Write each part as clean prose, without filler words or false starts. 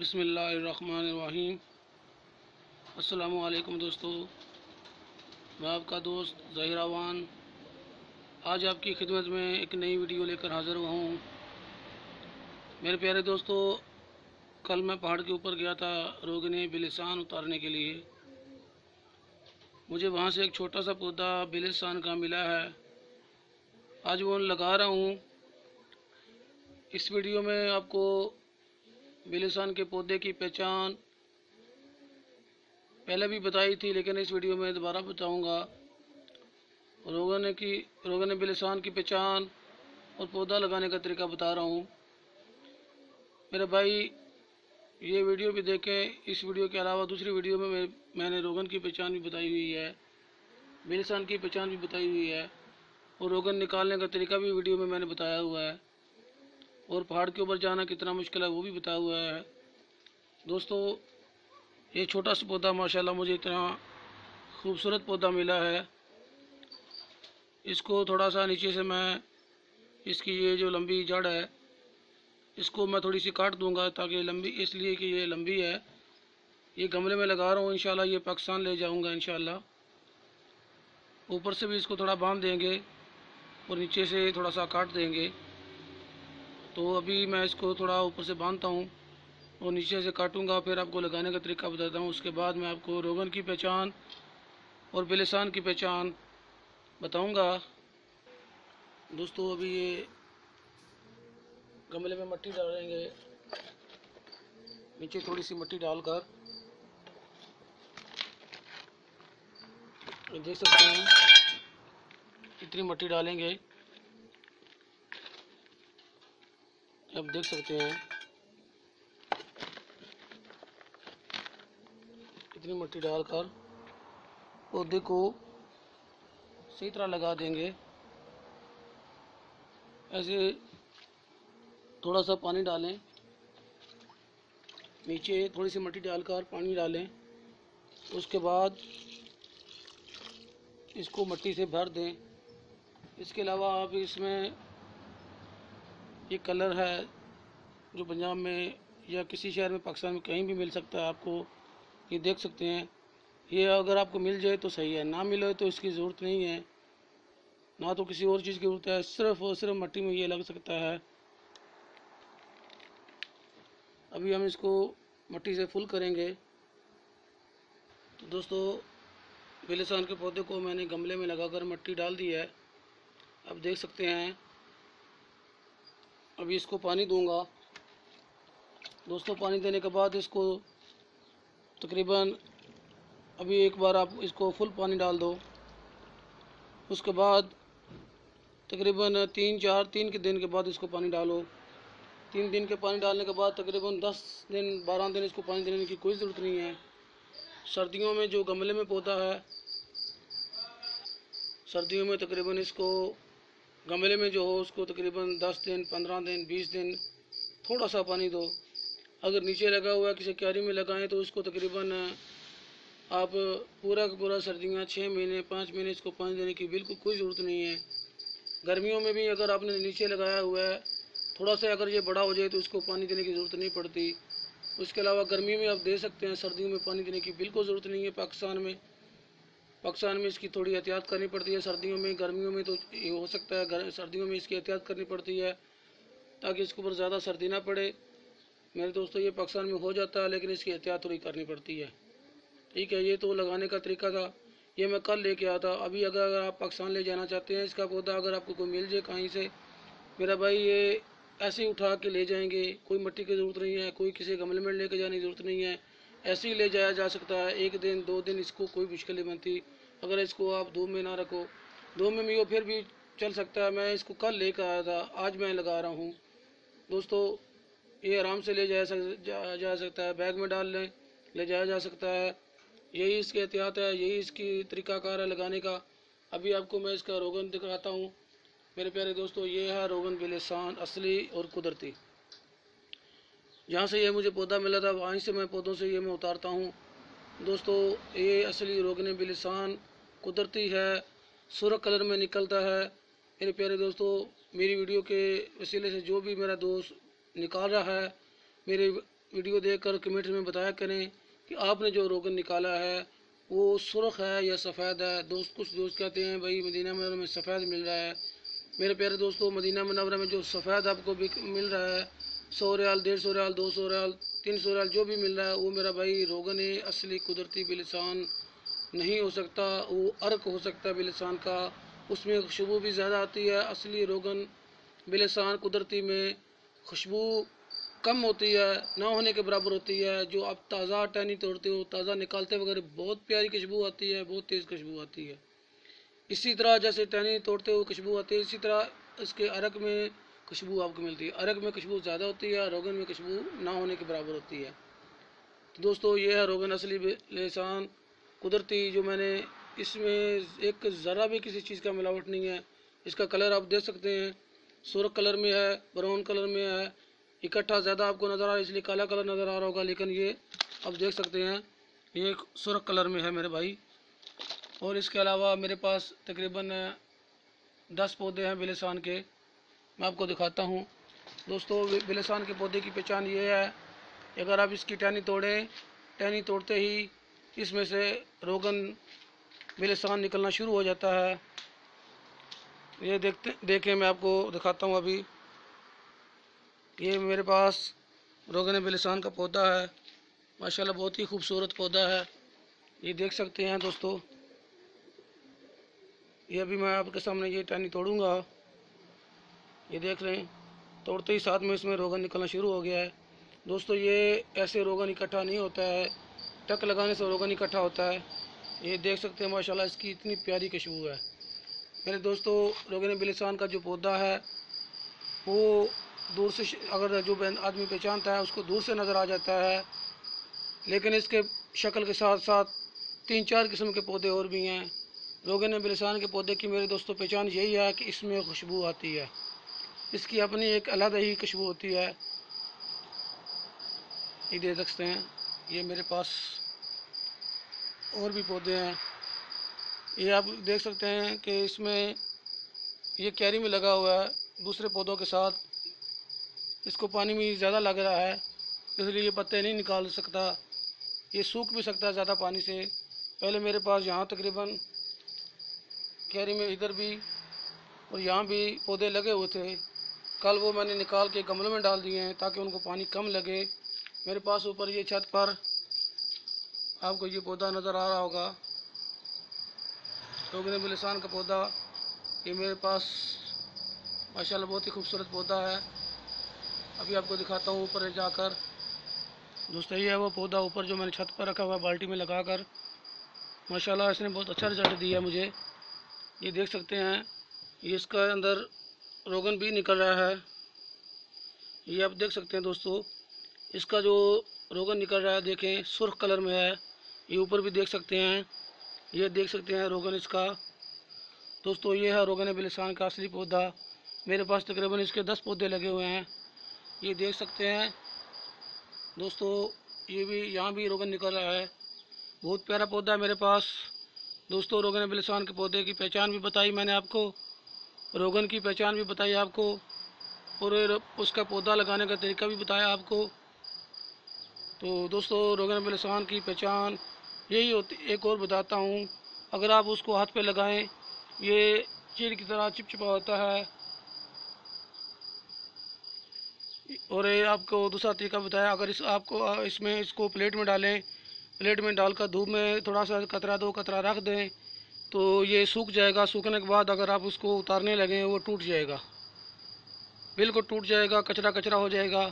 बिस्मिल्लाहिर्रहमानिर्रहीम। अस्सलामु अलैकुम दोस्तों, मैं आपका दोस्त ज़हीरावान आज आपकी खिदमत में एक नई वीडियो लेकर हाज़िर हुआ हूँ। मेरे प्यारे दोस्तों, कल मैं पहाड़ के ऊपर गया था रोगने बिलिसान उतारने के लिए। मुझे वहाँ से एक छोटा सा पौधा बिलिसान का मिला है, आज वो लगा रहा हूँ। इस वीडियो में आपको बिलिसान के पौधे की पहचान पहले भी बताई थी, लेकिन इस वीडियो में दोबारा बताऊंगा। रोगन बिलिसान की पहचान और पौधा लगाने का तरीका बता रहा हूँ। मेरे भाई ये वीडियो भी देखें। इस वीडियो के अलावा दूसरी वीडियो में मैंने रोगन की पहचान भी बताई हुई है, बिलिसान की पहचान भी बताई हुई है, और रोगन निकालने का तरीका भी वीडियो में मैंने बताया हुआ है, और पहाड़ के ऊपर जाना कितना मुश्किल है वो भी बताया हुआ है। दोस्तों, ये छोटा सा पौधा माशाल्लाह मुझे इतना खूबसूरत पौधा मिला है। इसको थोड़ा सा नीचे से मैं इसकी ये जो लंबी जड़ है इसको मैं थोड़ी सी काट दूंगा, ताकि लंबी इसलिए कि ये लंबी है। ये गमले में लगा रहा हूँ, इंशाल्लाह ये पाकिस्तान ले जाऊंगा इंशाल्लाह। ऊपर से भी इसको थोड़ा बांध देंगे और नीचे से थोड़ा सा काट देंगे। तो अभी मैं इसको थोड़ा ऊपर से बांधता हूँ और नीचे से काटूंगा, फिर आपको लगाने का तरीका बताता हूँ। उसके बाद मैं आपको रोगन की पहचान और बिलिसान की पहचान बताऊंगा। दोस्तों, अभी ये गमले में मिट्टी डालेंगे, नीचे थोड़ी सी मिट्टी डालकर, देख सकते हैं इतनी मिट्टी डालेंगे। अब देख सकते हैं इतनी मिट्टी डालकर पौधे को सही तरह लगा देंगे। ऐसे थोड़ा सा पानी डालें, नीचे थोड़ी सी मिट्टी डालकर पानी डालें। उसके बाद इसको मिट्टी से भर दें। इसके अलावा आप इसमें ये कलर है जो पंजाब में या किसी शहर में पाकिस्तान में कहीं भी मिल सकता है आपको, ये देख सकते हैं। ये अगर आपको मिल जाए तो सही है, ना मिले तो इसकी ज़रूरत नहीं है, ना तो किसी और चीज़ की ज़रूरत है, सिर्फ और सिर्फ मिट्टी में ये लग सकता है। अभी हम इसको मिट्टी से फुल करेंगे। तो दोस्तों, बिलिसान के पौधे को मैंने गमले में लगाकर मिट्टी डाल दी है, अब देख सकते हैं। अभी इसको पानी दूंगा। दोस्तों, पानी देने के बाद इसको तकरीबन अभी एक बार आप इसको फुल पानी डाल दो। उसके बाद तकरीबन 3 के दिन के बाद इसको पानी डालो। 3 दिन के पानी डालने के बाद तकरीबन 10 दिन 12 दिन इसको पानी देने की कोई ज़रूरत नहीं है। सर्दियों में जो गमले में पौधा है, सर्दियों में तकरीबन इसको गमले में जो हो उसको तकरीबन 10 दिन 15 दिन 20 दिन थोड़ा सा पानी दो। अगर नीचे लगा हुआ है किसी क्यारी में लगाएं तो उसको तकरीबन आप पूरा का पूरा सर्दियाँ 6 महीने 5 महीने इसको पानी देने की बिल्कुल कोई ज़रूरत नहीं है। गर्मियों में भी अगर आपने नीचे लगाया हुआ है, थोड़ा सा अगर ये बड़ा हो जाए तो उसको पानी देने की ज़रूरत नहीं पड़ती। उसके अलावा गर्मी में आप दे सकते हैं, सर्दियों में पानी देने की बिल्कुल ज़रूरत नहीं है। पाकिस्तान में इसकी थोड़ी एहतियात करनी पड़ती है सर्दियों में। गर्मियों में तो ये हो सकता है, सर्दियों में इसकी एहतियात करनी पड़ती है ताकि इसके ऊपर ज़्यादा सर्दी ना पड़े। मेरे दोस्तों, ये पाकिस्तान में हो जाता है, लेकिन इसकी एहतियात थोड़ी करनी पड़ती है। ठीक है, ये तो लगाने का तरीका था, ये मैं कल लेके आया था। अभी अगर आप पाकिस्तान ले जाना चाहते हैं इसका पौधा, अगर आपको कोई मिल जाए कहीं से, मेरा भाई ये ऐसे ही उठा के ले जाएंगे, कोई मिट्टी की ज़रूरत नहीं है, कोई किसी गमले में लेके जाने की ज़रूरत नहीं है, ऐसे ही ले जाया जा सकता है। 1 दिन 2 दिन इसको कोई मुश्किल नहीं बनती। अगर इसको आप धूप में ना रखो, धूप में भी वो फिर भी चल सकता है। मैं इसको कल लेकर आया था, आज मैं लगा रहा हूँ। दोस्तों, ये आराम से ले जा सकता है, बैग में डाल लें, ले जाया जा सकता है। यही इसकी एहतियात है, यही इसकी तरीक़ाकार है लगाने का। अभी आपको मैं इसका रोगन दिखाता हूँ। मेरे प्यारे दोस्तों, ये है रोगन बिलिसान असली और कुदरती। जहाँ से ये मुझे पौधा मिला था वहीं से मैं पौधों से ये मैं उतारता हूँ। दोस्तों, ये असली रोगन बिलिसान कुदरती है, सुर्ख कलर में निकलता है। मेरे प्यारे दोस्तों, मेरी वीडियो के वसीले से जो भी मेरा दोस्त निकाल रहा है, मेरे वीडियो देखकर कमेंट में बताया करें कि आपने जो रोगन निकाला है वो सुर्ख है या सफ़ेद है। कुछ दोस्त कहते हैं भाई मदीना मुनव्वरा में सफ़ेद मिल रहा है। मेरे प्यारे दोस्तों, मदीना मुनव्वरा में जो सफ़ेद आपको मिल रहा है 100 रियाल, 150 रियाल, 200 रियाल, 300 रियाल जो भी मिल रहा है, वो मेरा भाई रोगन है, असली कुदरती बिलिसान नहीं हो सकता। वो अर्क हो सकता है बिलिसान का, उसमें खुशबू भी ज़्यादा आती है। असली रोगन बिलिसान कुदरती में खुशबू कम होती है, ना होने के बराबर होती है। जो आप ताज़ा टहनी तोड़ते हो, ताज़ा निकालते वगैरह बहुत प्यारी खुशबू आती है, बहुत तेज़ खुशबू आती है। इसी तरह जैसे टहनी तोड़ते हुए खुशबू आती है, इसी तरह इसके अरक में खुशबू आपको मिलती है। अरक में खुशबू ज़्यादा होती है, रोगन में खुशबू ना होने के बराबर होती है। तो दोस्तों, ये है रोगन असली बिलिसान कुदरती, जो मैंने इसमें एक ज़रा भी किसी चीज़ का मिलावट नहीं है। इसका कलर आप देख सकते हैं, सुर्ख कलर में है, ब्राउन कलर में है। इकट्ठा ज़्यादा आपको नज़र आ रहा है इसलिए काला कलर नज़र आ रहा होगा, लेकिन ये आप देख सकते हैं ये सुर्ख कलर में है मेरे भाई। और इसके अलावा मेरे पास तकरीबन 10 पौधे हैं बिलिसान के, मैं आपको दिखाता हूँ। दोस्तों, बिलिसान के पौधे की पहचान ये है, अगर आप इसकी टहनी तोड़ें, टहनी तोड़ते ही इसमें से रोगन बिलिसान निकलना शुरू हो जाता है। ये देखें मैं आपको दिखाता हूँ। अभी ये मेरे पास रोगन बिलिसान का पौधा है, माशाल्लाह बहुत ही खूबसूरत पौधा है। ये देख सकते हैं दोस्तों, ये अभी मैं आपके सामने ये टहनी तोड़ूंगा, ये देख रहे हैं, तोड़ते ही साथ में इसमें रोगन निकलना शुरू हो गया है। दोस्तों, ये ऐसे रोगन इकट्ठा नहीं होता है, टक लगाने से रोगन इकट्ठा होता है। ये देख सकते हैं माशाल्लाह इसकी इतनी प्यारी खुशबू है। मेरे दोस्तों, रोगन बिलिसान का जो पौधा है वो दूर से, अगर जो आदमी पहचानता है उसको दूर से नज़र आ जाता है, लेकिन इसके शक्ल के साथ साथ 3-4 किस्म के पौधे और भी हैं। रोगन बिलिसान के पौधे की मेरे दोस्तों पहचान यही है कि इसमें खुशबू आती है, इसकी अपनी एक अलग ही खुशबू होती है। ये देख सकते हैं, ये मेरे पास और भी पौधे हैं। ये आप देख सकते हैं कि इसमें ये क्यारी में लगा हुआ है दूसरे पौधों के साथ। इसको पानी में ज़्यादा लग रहा है इसलिए ये पत्ते नहीं निकाल सकता, ये सूख भी सकता है ज़्यादा पानी से। पहले मेरे पास यहाँ तकरीबन क्यारी में इधर भी और यहाँ भी पौधे लगे हुए थे। कल वो मैंने निकाल के गमलों में डाल दिए हैं ताकि उनको पानी कम लगे। मेरे पास ऊपर ये छत पर आपको ये पौधा नज़र आ रहा होगा, रोगन बिलिसान का पौधा। ये मेरे पास माशाल्लाह बहुत ही खूबसूरत पौधा है। अभी आपको दिखाता हूँ ऊपर जाकर। दोस्तों, ये है वो पौधा ऊपर जो मैंने छत पर रखा हुआ है बाल्टी में लगाकर। माशाल्लाह इसने बहुत अच्छा रिजल्ट दिया मुझे। ये देख सकते हैं, ये इसका अंदर रोगन भी निकल रहा है। ये आप देख सकते हैं दोस्तों, इसका जो रोगन निकल रहा है देखें, सुर्ख कलर में है। ये ऊपर भी देख सकते हैं, ये देख सकते हैं रोगन इसका। दोस्तों, ये है रोगन बिलिसान का असली पौधा। मेरे पास तकरीबन इसके 10 पौधे लगे हुए हैं, ये देख सकते हैं दोस्तों। ये भी यहाँ भी रोगन निकल रहा है, बहुत प्यारा पौधा है मेरे पास। दोस्तों, रोगन बिलिसान के पौधे की पहचान भी बताई मैंने आपको, रोगन की पहचान भी बताई आपको, और उसका पौधा लगाने का तरीका भी बताया आपको। तो दोस्तों, रोगन बिलिसान की पहचान यही होती। एक और बताता हूँ, अगर आप उसको हाथ पे लगाएं, ये चीड़ की तरह चिपचिपा होता है। और ये आपको दूसरा तरीका बताया, अगर आपको इसमें इसको प्लेट में डालें, प्लेट में डालकर धूप में थोड़ा सा कतरा 2 कतरा रख दें तो ये सूख जाएगा। सूखने के बाद अगर आप उसको उतारने लगें वो टूट जाएगा, बिल्कुल टूट जाएगा, कचरा कचरा हो जाएगा।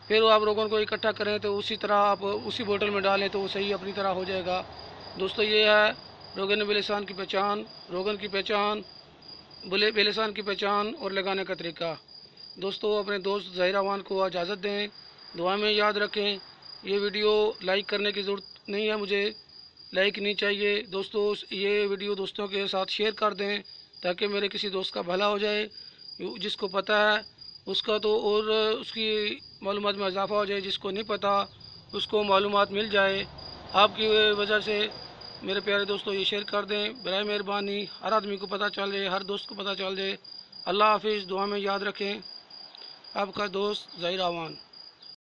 फिर आप रोगन को इकट्ठा करें तो उसी तरह आप उसी बोतल में डालें तो वो सही अपनी तरह हो जाएगा। दोस्तों, ये है रोगन बिलिसान की पहचान, रोगन की पहचान, बिलिसान की पहचान और लगाने का तरीका। दोस्तों, अपने दोस्त ज़हीर अवान को इजाज़त दें, दुआ में याद रखें। ये वीडियो लाइक करने की ज़रूरत नहीं है, मुझे लाइक नहीं चाहिए। दोस्तों, ये वीडियो दोस्तों के साथ शेयर कर दें ताकि मेरे किसी दोस्त का भला हो जाए, जिसको पता है उसका तो और उसकी मालूमात में इजाफ़ा हो जाए, जिसको नहीं पता उसको मालूमात मिल जाए। आपकी वजह से मेरे प्यारे दोस्तों ये शेयर कर दें, बराए मेहरबानी। हर आदमी को पता चल जाए, हर दोस्त को पता चल जाए। अल्लाह हाफिज़, दुआ में याद रखें। आपका दोस्त ज़हीर अवान।